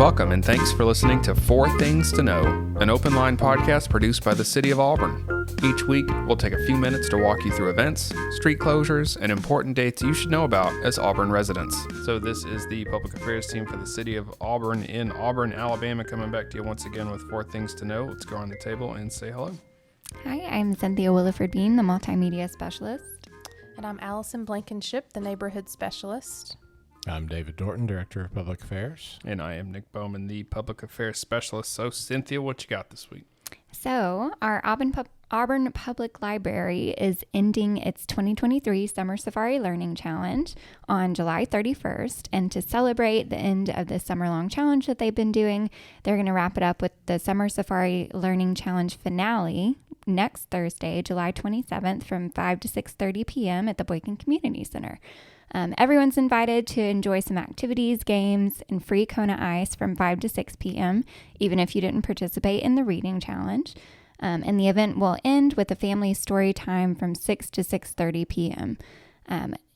Welcome and thanks for listening to Four Things to Know, an open line podcast produced by the City of Auburn. Each week, we'll take a few minutes to walk you through events, street closures, and important dates you should know about as Auburn residents. So this is the Public Affairs team for the City of Auburn in Auburn, Alabama, coming back to you once again with Four Things to Know. Let's go on the table and say hello. Hi, I'm Cynthia Williford-Bean, the Multimedia Specialist. And I'm Allison Blankenship, the Neighborhood Specialist. I'm David Dorton, Director of Public Affairs. And I am Nick Bowman, the Public Affairs Specialist. So, Cynthia, what you got this week? So, our Auburn Public Library is ending its 2023 Summer Safari Learning Challenge on July 31st. And to celebrate the end of the summer-long challenge that they've been doing, they're going to wrap it up with the Summer Safari Learning Challenge finale next Thursday, July 27th from 5 to 6:30 p.m. at the Boykin Community Center. Everyone's invited to enjoy some activities, games, and free Kona ice from 5 to 6 p.m., even if you didn't participate in the reading challenge. And the event will end with a family story time from 6 to 6:30 p.m.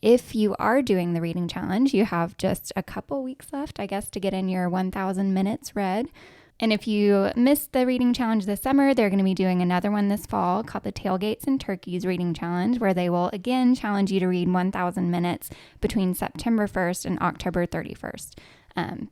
If you are doing the reading challenge, you have just a couple weeks left, I guess, to get in your 1,000 minutes read. And if you missed the reading challenge this summer, they're going to be doing another one this fall called the Tailgates and Turkeys Reading Challenge, where they will again challenge you to read 1,000 minutes between September 1st and October 31st.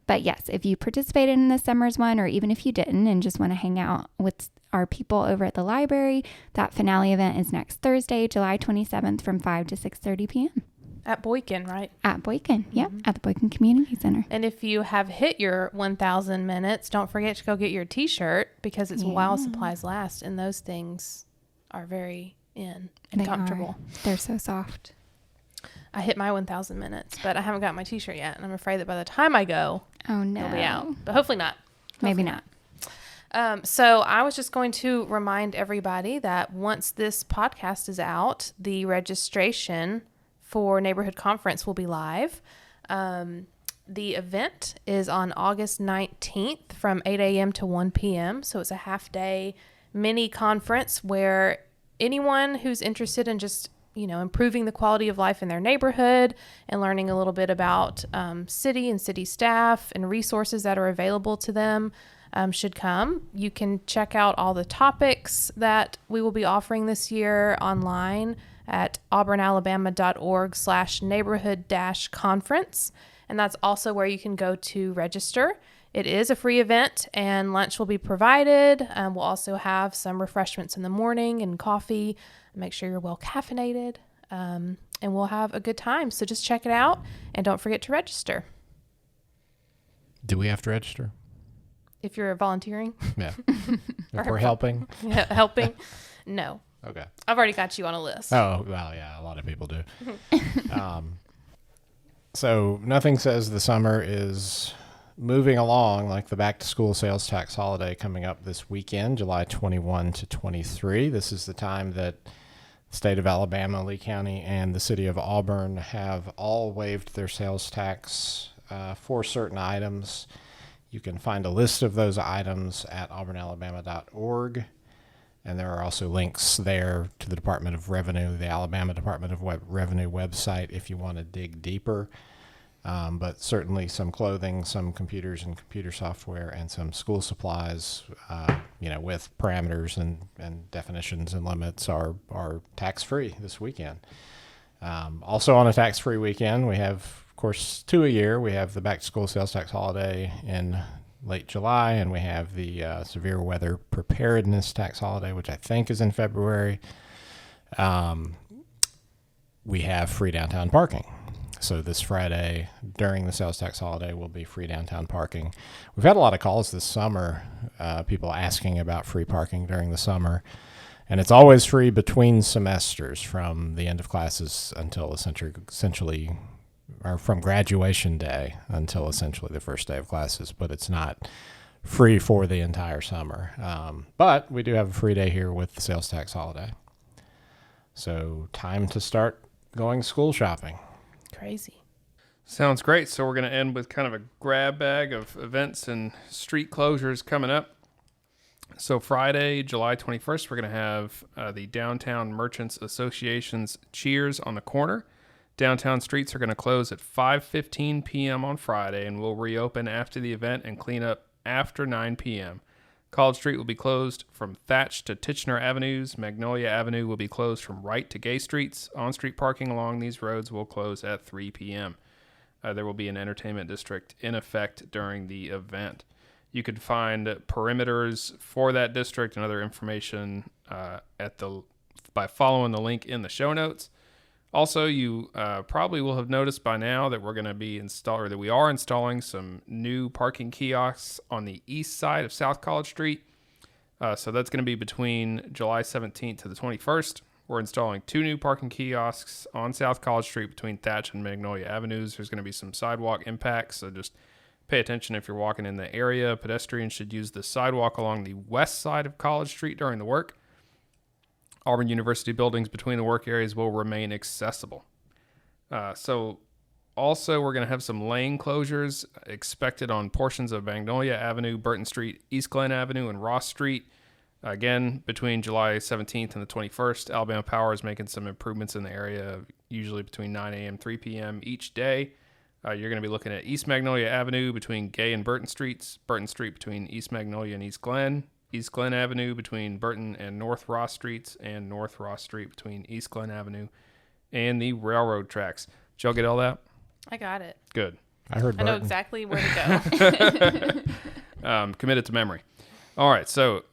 But yes, if you participated in this summer's one, or even if you didn't and just want to hang out with our people over at the library, that finale event is next Thursday, July 27th from 5 to 6:30 p.m. At Boykin, right? At Boykin, yep, at the Boykin Community Center. And if you have hit your 1,000 minutes, don't forget to go get your T-shirt because it's while supplies last, and those things are very in and They comfortable. They're so soft. I hit my 1,000 minutes, but I haven't got my T-shirt yet, and I'm afraid that by the time I go, Oh no, it'll be out. But hopefully not. Maybe not. So I was just going to remind everybody that once this podcast is out, the registration for Neighborhood Conference will be live. The event is on August 19th from 8 a.m. to 1 p.m. So it's a half-day mini conference where anyone who's interested in just, improving the quality of life in their neighborhood and learning a little bit about city and city staff and resources that are available to them should come. You can check out all the topics that we will be offering this year online at auburnalabama.org/neighborhood-conference. And that's also where you can go to register. It is a free event and lunch will be provided. We'll also have some refreshments in the morning and coffee. Make sure you're well caffeinated, and we'll have a good time. So just check it out and don't forget to register. Do we have to register? If you're volunteering. Yeah. If we're helping? Helping? No. Okay. I've already got you on a list. Oh, well, yeah, a lot of people do. So nothing says the summer is moving along like the back-to-school sales tax holiday coming up this weekend, July 21 to 23. This is the time that the state of Alabama, Lee County, and the city of Auburn have all waived their sales tax for certain items. You can find a list of those items at auburnalabama.org. And there are also links there to the Department of Revenue, the Alabama Department of Revenue website if you want to dig deeper. But certainly some clothing, some computers and computer software, and some school supplies, with parameters and definitions and limits are tax-free this weekend. Also on a tax-free weekend, we have, of course, two a year. We have the back-to-school sales tax holiday in late July, and we have the severe weather preparedness tax holiday, which I think is in February. We have free downtown parking. So this Friday during the sales tax holiday will be free downtown parking. We've had a lot of calls this summer, people asking about free parking during the summer. And it's always free between semesters from the end of classes until essentially or from graduation day until essentially the first day of classes, but it's not free for the entire summer. But we do have a free day here with the sales tax holiday. So time to start going school shopping. Crazy. Sounds great. So we're going to end with kind of a grab bag of events and street closures coming up. So Friday, July 21st, we're going to have the Downtown Merchants Association's Cheers on the Corner. Downtown streets are going to close at 5:15 p.m. on Friday and will reopen after the event and clean up after 9 p.m. College Street will be closed from Thatch to Titchener Avenues. Magnolia Avenue will be closed from Wright to Gay Streets. On-street parking along these roads will close at 3 p.m. There will be an entertainment district in effect during the event. You could find perimeters for that district and other information by following the link in the show notes. Also, you probably will have noticed by now that we're going to be that we are installing some new parking kiosks on the east side of South College Street. So that's going to be between July 17th to the 21st. We're installing 2 new parking kiosks on South College Street between Thatch and Magnolia Avenues. There's going to be some sidewalk impacts, so just pay attention if you're walking in the area. Pedestrians should use the sidewalk along the west side of College Street during the work. Auburn University buildings between the work areas will remain accessible. So also we're going to have some lane closures expected on portions of Magnolia Avenue, Burton Street, East Glen Avenue, and Ross Street. Again, between July 17th and the 21st, Alabama Power is making some improvements in the area, usually between 9 a.m. and 3 p.m. each day. You're going to be looking at East Magnolia Avenue between Gay and Burton Streets, Burton Street between East Magnolia and East Glen Avenue between Burton and North Ross Streets, and North Ross Street between East Glen Avenue and the railroad tracks. Did y'all get all that? I got it. Good. I heard I know Burton. exactly where to go. Committed to memory. All right, so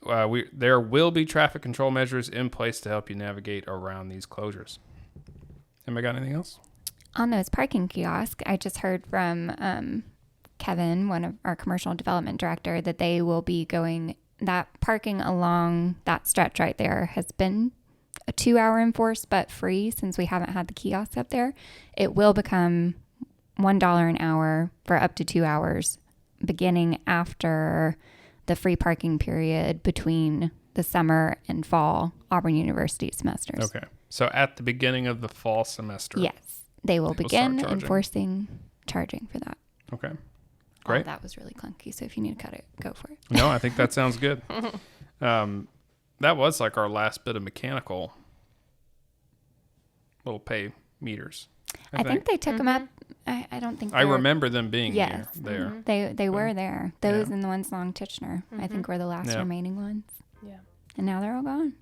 there will be traffic control measures in place to help you navigate around these closures. Anybody got anything else? On those parking kiosks, I just heard from Kevin, one of our commercial development director, that they will be going, that parking along that stretch right there has been a 2-hour enforced but free since we haven't had the kiosks up there. It will become $1 an hour for up to 2 hours beginning after the free parking period between the summer and fall Auburn University semesters. Okay, so at the beginning of the fall semester. Yes. They will begin start enforcing charging for that. Okay. Great. Oh, that was really clunky, so if you need to cut it, go for it. No, I think that sounds good. That was like our last bit of mechanical little pay meters. I think they took them up. I don't think I they're- remember them being Yes. there. They were there. Those Yeah. and the ones along Titchener, I think, were the last Yeah. remaining ones. Yeah. And now they're all gone.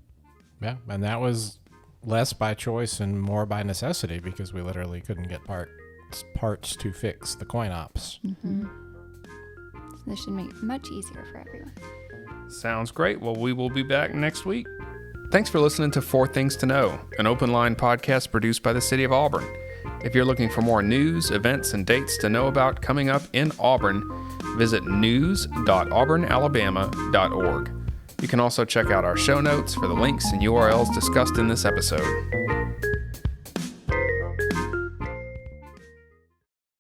Yeah, and that was less by choice and more by necessity because we literally couldn't get parts to fix the coin ops. So this should make it much easier for everyone. Sounds great. Well, we will be back next week. Thanks for listening to 4 Things to Know, an open line podcast produced by the City of Auburn. If you're looking for more news, events, and dates to know about coming up in Auburn, visit news.auburnalabama.org. You can also check out our show notes for the links and URLs discussed in this episode.